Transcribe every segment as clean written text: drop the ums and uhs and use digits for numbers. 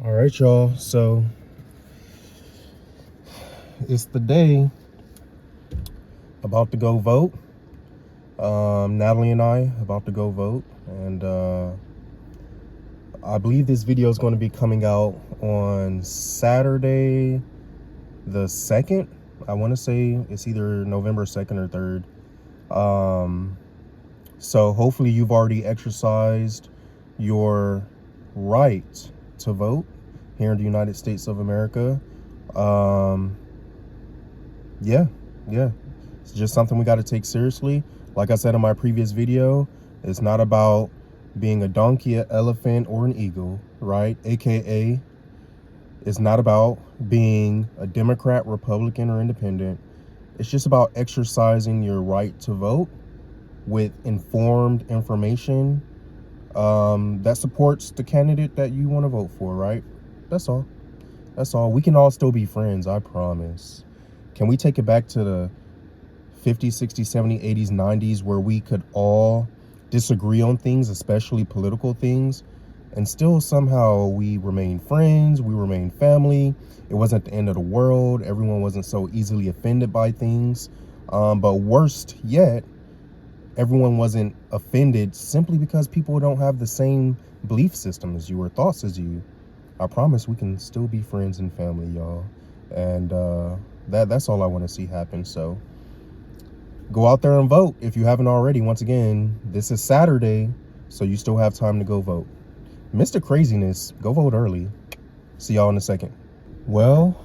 All right, y'all. So it's the day about to go vote. Natalie and I about to go vote, and I believe this video is going to be coming out on Saturday, the 2nd. I want to say it's either November 2nd or 3rd. So hopefully you've already exercised your right to vote here in the United States of America. Yeah, it's just something we got to take seriously. Like I said in my previous video, it's not about being a donkey, an elephant, or an eagle, right? AKA, it's not about being a Democrat, Republican, or Independent. It's just about exercising your right to vote with informed information that supports the candidate that you want to vote for, right? That's all. That's all. We can all still be friends, I promise. Can we take it back to the 50s, 60s, 70s, 80s, 90s, where we could all disagree on things, especially political things, and still somehow we remain friends, we remain family. It wasn't the end of the world. Everyone wasn't so easily offended by things. But worst yet, everyone wasn't offended simply because people don't have the same belief system as you or thoughts as you. I promise we can still be friends and family, y'all. And that's all I want to see happen. So go out there and vote if you haven't already. Once again, this is Saturday, so you still have time to go vote. Mr. Craziness, go vote early. See y'all in a second. Well,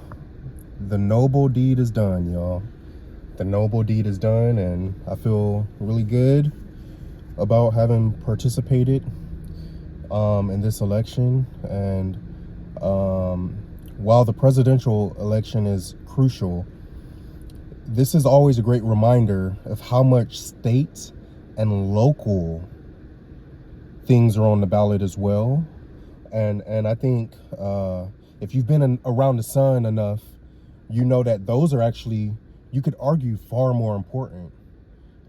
the noble deed is done, y'all. The noble deed is done, and I feel really good about having participated in this election. And while the presidential election is crucial, this is always a great reminder of how much state and local things are on the ballot as well. And I think if you've been around the sun enough, you know that those are actually, you could argue, far more important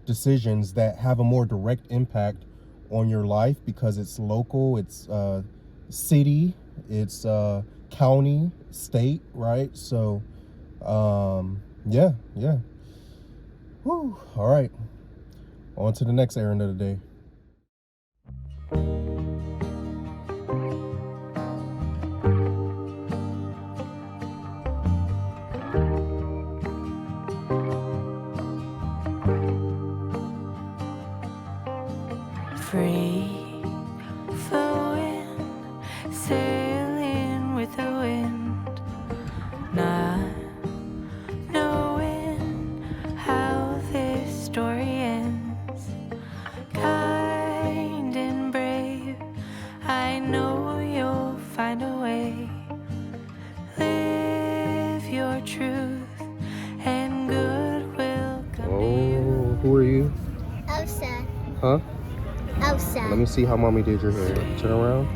decisions that have a more direct impact on your life because it's local, it's city, it's county, state, right? So yeah. Whew. All right, on to the next errand of the day. Free flowing, sailing with the wind, not knowing how this story ends. Kind and brave, I know you'll find a way. Live your truth and good will come to you. Who are you? Elsa. Huh? Elsa. Let me see how mommy did your hair. Turn around.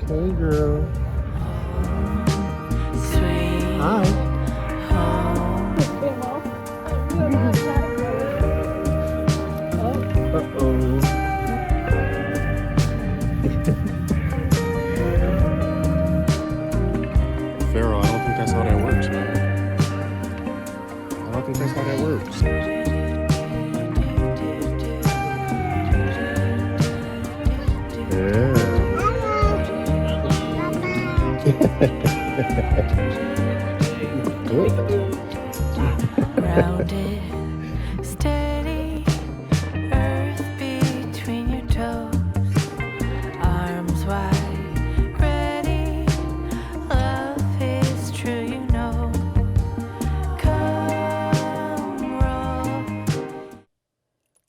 Okay, girl. Sweet Hi. home. Uh-oh. Pharaoh, I don't think that's how that works, man. I don't think that's how that works. Yeah. Good. Grounded, steady, earth between your toes, arms wide, ready, love is true, you know. Come roll.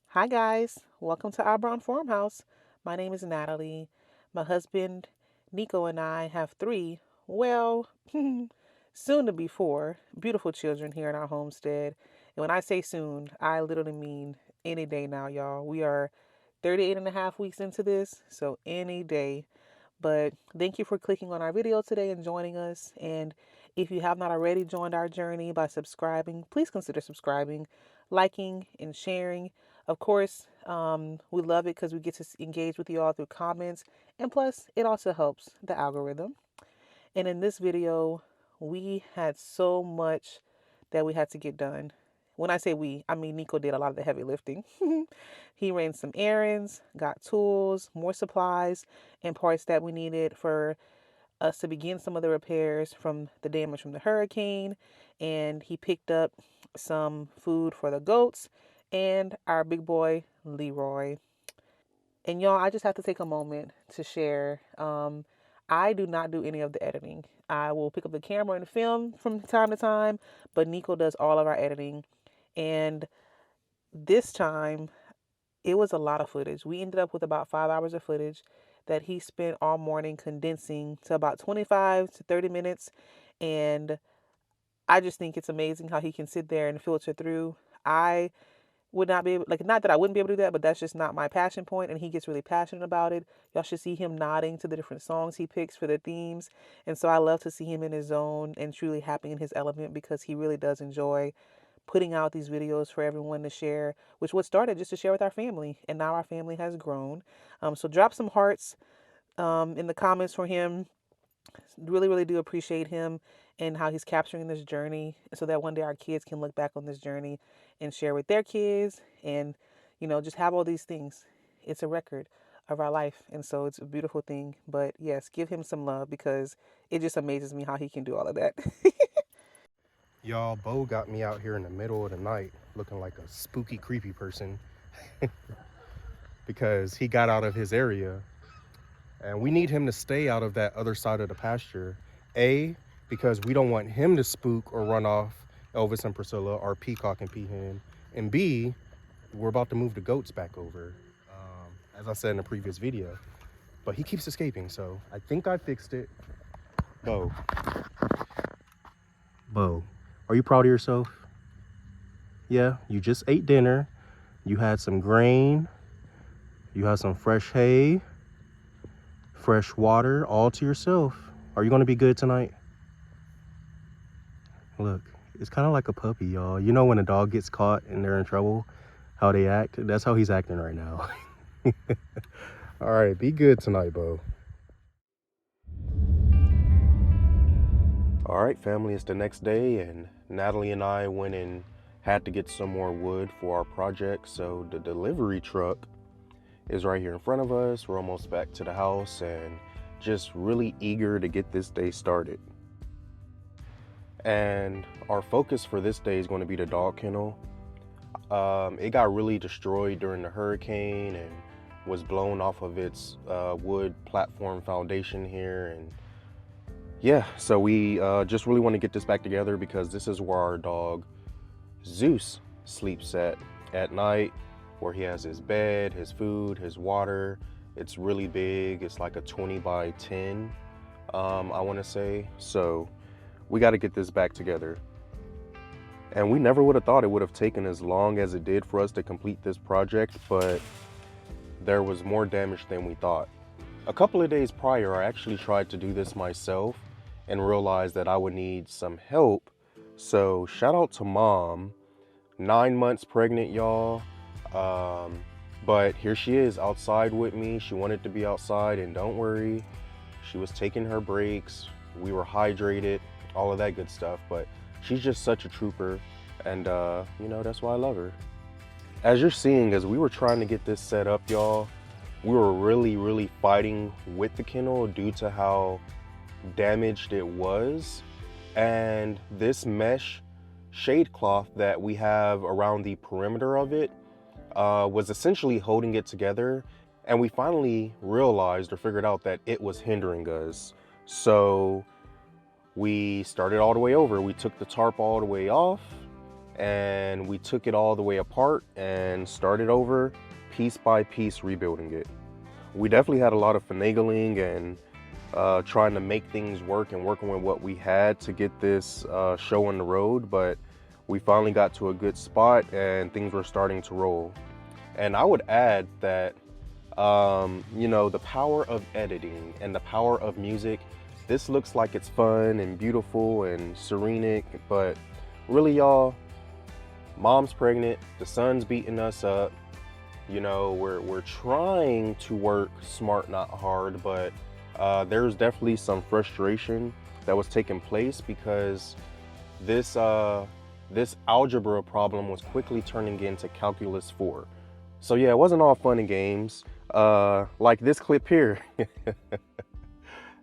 Hi guys, welcome to Our Brown Farmhouse. My name is Natalie. My husband Nico and I have 3, well, soon to be 4 beautiful children here in our homestead. And when I say soon, I literally mean any day now, y'all. We are 38 and a half weeks into this, so any day. But thank you for clicking on our video today and joining us. And if you have not already joined our journey by subscribing, please consider subscribing, liking, and sharing. Of course, We love it because we get to engage with you all through comments, and plus it also helps the algorithm. And in this video, we had so much that we had to get done. When I say we, I mean Nico did a lot of the heavy lifting. He ran some errands, got tools, more supplies, and parts that we needed for us to begin some of the repairs from the damage from the hurricane. And he picked up some food for the goats and our big boy, Leroy. And y'all, I just have to take a moment to share. I do not do any of the editing. I will pick up the camera and film from time to time, but Nico does all of our editing. And this time, it was a lot of footage. We ended up with about 5 hours of footage that he spent all morning condensing to about 25 to 30 minutes. And I just think it's amazing how he can sit there and filter through. I would not be able, like, not that I wouldn't be able to do that, but that's just not my passion point, and he gets really passionate about it. Y'all should see him nodding to the different songs he picks for the themes. And so I love to see him in his zone and truly happy in his element, because he really does enjoy putting out these videos for everyone to share, which was started just to share with our family, and now our family has grown. So drop some hearts in the comments for him. Really, really do appreciate him and how he's capturing this journey, so that one day our kids can look back on this journey and share with their kids, and, you know, just have all these things. It's a record of our life, and so it's a beautiful thing. But yes, give him some love, because it just amazes me how he can do all of that. Y'all, Bo got me out here in the middle of the night looking like a spooky, creepy person because he got out of his area, and we need him to stay out of that other side of the pasture. A, because we don't want him to spook or run off Elvis and Priscilla, our peacock and peahen. And B, we're about to move the goats back over, as I said in the previous video. But he keeps escaping, so I think I fixed it. Bo, are you proud of yourself? Yeah, you just ate dinner. You had some grain. You had some fresh hay, fresh water, all to yourself. Are you gonna be good tonight? Look, it's kind of like a puppy, y'all. You know when a dog gets caught and they're in trouble, how they act? That's how he's acting right now. All right, be good tonight, Bo. All right, family, it's the next day, and Natalie and I went and had to get some more wood for our project. So the delivery truck is right here in front of us. We're almost back to the house and just really eager to get this day started. And our focus for this day is going to be the dog kennel. It got really destroyed during the hurricane and was blown off of its wood platform foundation here. And yeah, so we just really want to get this back together, because this is where our dog Zeus sleeps at night, where he has his bed, his food, his water. It's really big. It's like a 20 by 10, I want to say. So we got to get this back together. And we never would have thought it would have taken as long as it did for us to complete this project, but there was more damage than we thought. A couple of days prior, I actually tried to do this myself and realized that I would need some help. So shout out to Mom, 9 months pregnant, y'all. But here she is outside with me. She wanted to be outside, and don't worry, she was taking her breaks. We were hydrated, all of that good stuff. But she's just such a trooper, and you know, that's why I love her. As you're seeing, as we were trying to get this set up, y'all, we were really fighting with the kennel due to how damaged it was. And this mesh shade cloth that we have around the perimeter of it was essentially holding it together. And we finally realized or figured out that it was hindering us. So we started all the way over. We took the tarp all the way off, and we took it all the way apart and started over, piece by piece, rebuilding it. We definitely had a lot of finagling and trying to make things work and working with what we had to get this show on the road, but we finally got to a good spot and things were starting to roll. And I would add that, you know, the power of editing and the power of music, this looks like it's fun and beautiful and serenic, but really, y'all, Mom's pregnant, the sun's beating us up, You know, we're trying to work smart, not hard, but there's definitely some frustration that was taking place because this this algebra problem was quickly turning into calculus 4. So yeah, it wasn't all fun and games. Like this clip here.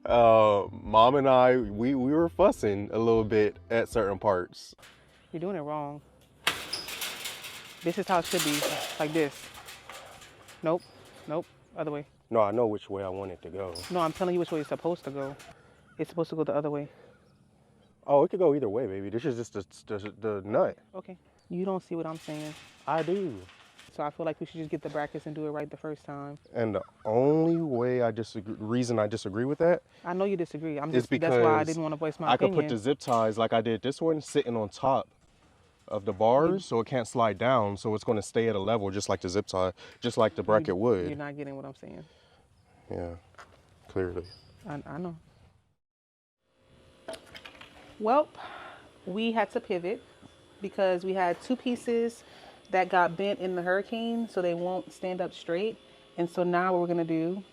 Mom and I, we were fussing a little bit at certain parts. You're doing it wrong. This is how it should be, like this. Nope, nope, other way. No, I know which way I want it to go. No, I'm telling you which way it's supposed to go. It's supposed to go the other way. Oh, it could go either way, baby. This is just the nut. Okay. You don't see what I'm saying. I do. So I feel like we should just get the brackets and do it right the first time. And the only way reason I disagree with that, I know you disagree. is because that's why I didn't want to voice my opinion. I could put the zip ties like I did this one sitting on top of the bars, so it can't slide down, so it's going to stay at a level just like the zip tie, just like the bracket would. You're not getting what I'm saying. Yeah, clearly. I know. Well, we had to pivot because we had 2 pieces that got bent in the hurricane, so they won't stand up straight. And so now what we're gonna do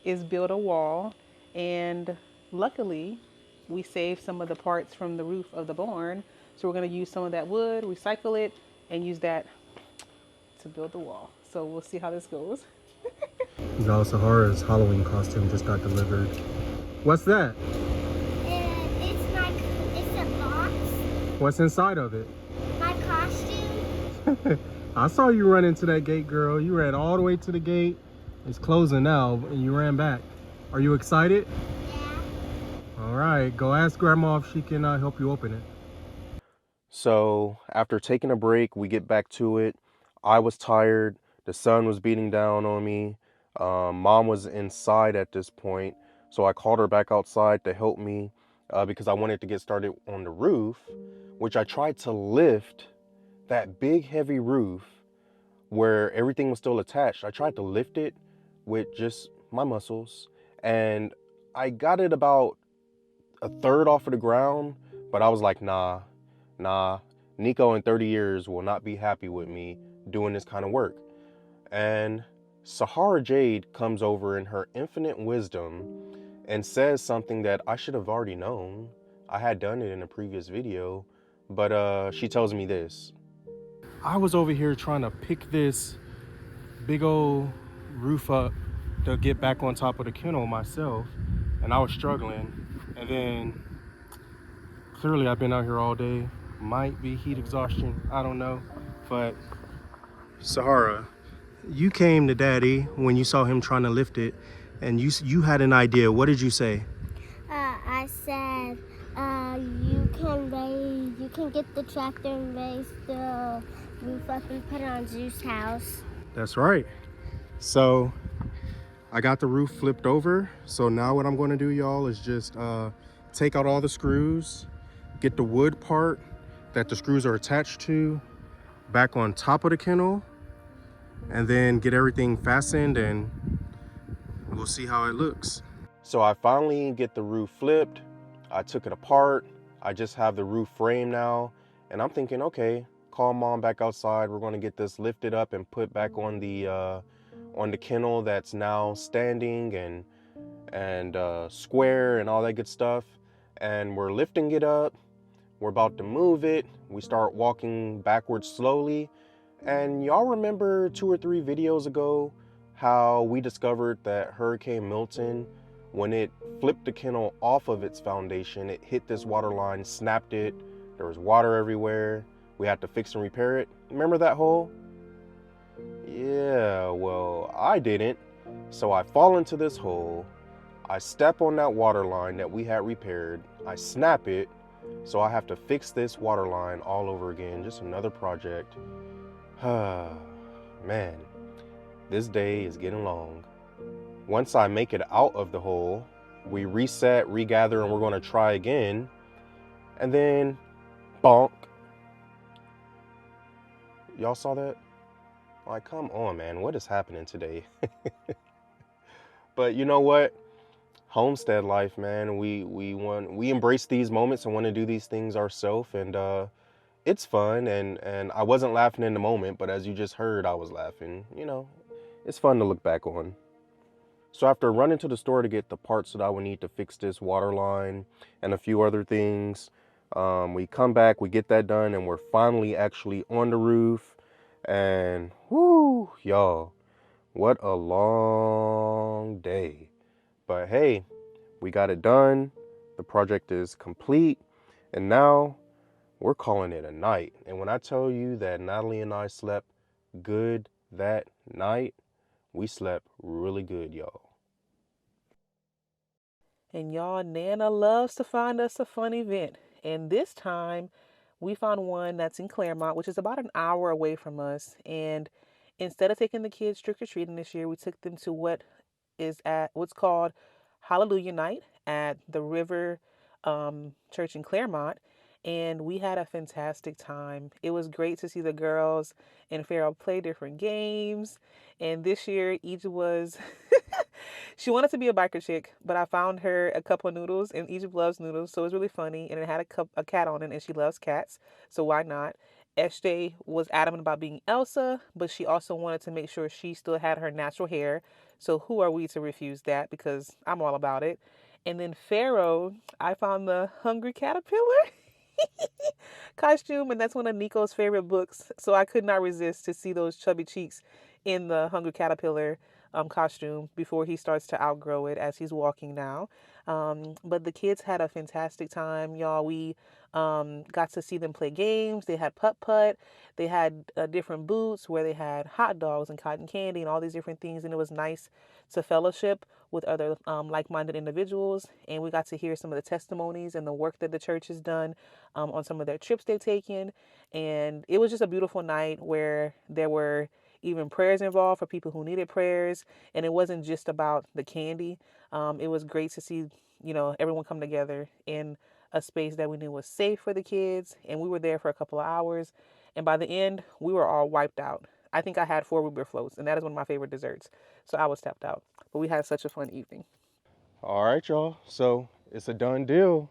is build a wall. And luckily, we saved some of the parts from the roof of the barn. So we're gonna use some of that wood, recycle it, and use that to build the wall. So we'll see how this goes. Y'all, Sahara's Halloween costume just got delivered. What's that? It's a box. What's inside of it? My costume. I saw you run into that gate, girl. You ran all the way to the gate. It's closing now, and you ran back. Are you excited? Yeah. All right, go ask Grandma if she can help you open it. So after taking a break, we get back to it. I was tired. The sun was beating down on me. Mom was inside at this point, so I called her back outside to help me because I wanted to get started on the roof, which I tried to lift that big heavy roof where everything was still attached. I tried to lift it with just my muscles, and I got it about a third off of the ground, but I was like, nah, Nico in 30 years will not be happy with me doing this kind of work. And Sahara Jade comes over in her infinite wisdom and says something that I should have already known. I had done it in a previous video, but she tells me this. I was over here trying to pick this big old roof up to get back on top of the kennel myself, and I was struggling. And then clearly I've been out here all day. Might be heat exhaustion, I don't know. But Sahara, you came to Daddy when you saw him trying to lift it, and you had an idea. What did you say? I said, you can get the tractor and raise the roof up and put it on Zeus' house. That's right. So I got the roof flipped over. So now what I'm going to do, y'all, is just take out all the screws, get the wood part that the screws are attached to back on top of the kennel, and then get everything fastened, and we'll see how it looks. So I finally get the roof flipped. I took it apart. I just have the roof frame now, and I'm thinking, okay, call Mom back outside. We're going to get this lifted up and put back on the kennel that's now standing and square and all that good stuff. And we're lifting it up. We're about to move it. We start walking backwards slowly. And y'all remember 2 or 3 videos ago how we discovered that Hurricane Milton, when it flipped the kennel off of its foundation, it hit this water line, snapped it. There was water everywhere. We had to fix and repair it. Remember that hole? Yeah, well, I didn't. So I fall into this hole. I step on that water line that we had repaired. I snap it. So I have to fix this water line all over again. Just another project. Man, this day is getting long. Once I make it out of the hole, we reset, regather, and we're going to try again. And then, bonk. Y'all saw that? Like, come on, man. What is happening today? But you know what? Homestead life, man. We embrace these moments and want to do these things ourselves. And it's fun, and I wasn't laughing in the moment, but as you just heard, I was laughing. You know, it's fun to look back on. So after running to the store to get the parts that I would need to fix this water line and a few other things, we come back, we get that done, and we're finally actually on the roof. And whoo, y'all, what a long day. But hey, we got it done. The project is complete, and now we're calling it a night. And when I tell you that Natalie and I slept good that night, we slept really good, y'all. And y'all, Nana loves to find us a fun event. And this time, we found one that's in Claremont, which is about an hour away from us. And instead of taking the kids trick or treating this year, we took them to what's called Hallelujah Night at the River Church in Claremont. And we had a fantastic time. It was great to see the girls and Farrell play different games. And this year, Egypt was she wanted to be a biker chick, but I found her a cup of noodles, and Egypt loves noodles, so it was really funny. And it had a cat on it, and she loves cats, so why not? SJ was adamant about being Elsa, but she also wanted to make sure she still had her natural hair. So who are we to refuse that? Because I'm all about it. And then Pharaoh, I found the Hungry Caterpillar costume, and that's one of Nico's favorite books. So I could not resist to see those chubby cheeks in the Hungry Caterpillar costume before he starts to outgrow it as he's walking now. But the kids had a fantastic time, y'all. We got to see them play games. They had putt-putt. They had different booths where they had hot dogs and cotton candy and all these different things. And it was nice to fellowship with other like-minded individuals. And we got to hear some of the testimonies and the work that the church has done on some of their trips they've taken. And it was just a beautiful night where there were even prayers involved for people who needed prayers. And it wasn't just about the candy. It was great to see, everyone come together in a space that we knew was safe for the kids. And we were there for a couple of hours. And by the end, we were all wiped out. I think I had 4 root beer floats, and that is one of my favorite desserts. So I was tapped out. But we had such a fun evening. All right, y'all. So it's a done deal.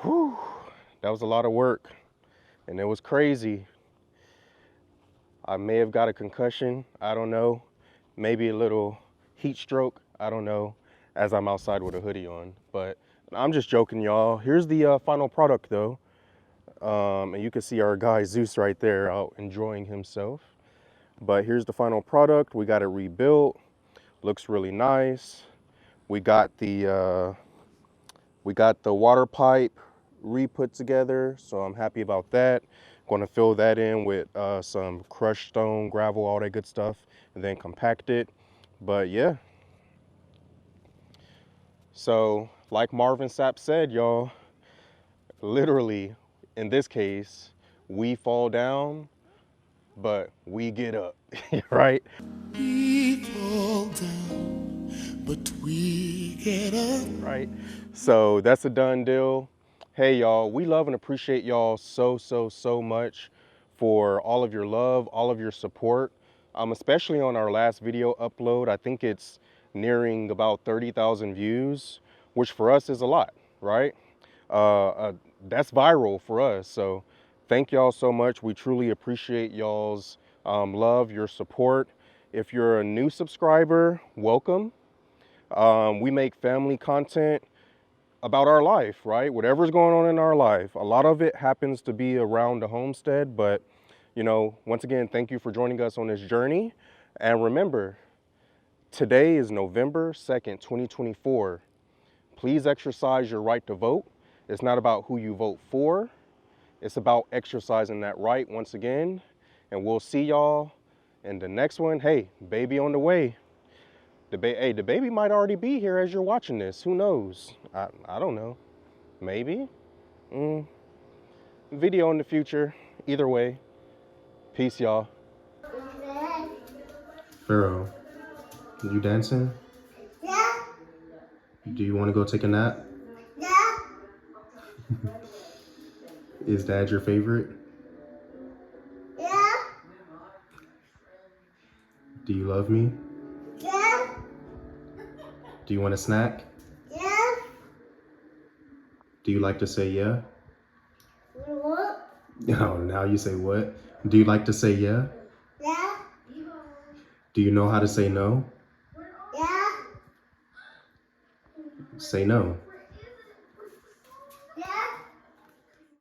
Whew. That was a lot of work, and it was crazy. I may have got a concussion. I don't know. Maybe a little heat stroke. I don't know, as I'm outside with a hoodie on. But I'm just joking, y'all. Here's the final product, though. And you can see our guy Zeus right there out enjoying himself. But here's the final product. We got it rebuilt. Looks really nice. We got the water pipe re-put together, so I'm happy about that. Going to fill that in with some crushed stone, gravel, all that good stuff, and then compact it. But yeah. So like Marvin Sapp said, y'all, literally in this case, we fall down, but we get up, right? We fall down, but we get up. Right? So that's a done deal. Hey, y'all, we love and appreciate y'all so much for all of your love, all of your support, especially on our last video upload. I think it's nearing about 30,000 views, which for us is a lot, right? That's viral for us. So thank y'all so much. We truly appreciate y'all's love, your support. If you're a new subscriber, welcome. We make family content about our life, right? Whatever's going on in our life. A lot of it happens to be around the homestead, but once again, thank you for joining us on this journey. And remember, today is November 2nd, 2024. Please exercise your right to vote. It's not about who you vote for. It's about exercising that right once again. And we'll see y'all in the next one. Hey, baby on the way. The baby might already be here as you're watching this. Who knows? I don't know. Maybe. Video in the future. Either way. Peace, y'all. Pharaoh, you dancing? Yeah. Do you want to go take a nap? Yeah. Is Dad your favorite? Yeah. Do you love me? Yeah. Do you want a snack? Yeah. Do you like to say yeah? What? Oh, now you say what? Do you like to say yeah? Yeah. Do you know how to say no? Yeah. Say no.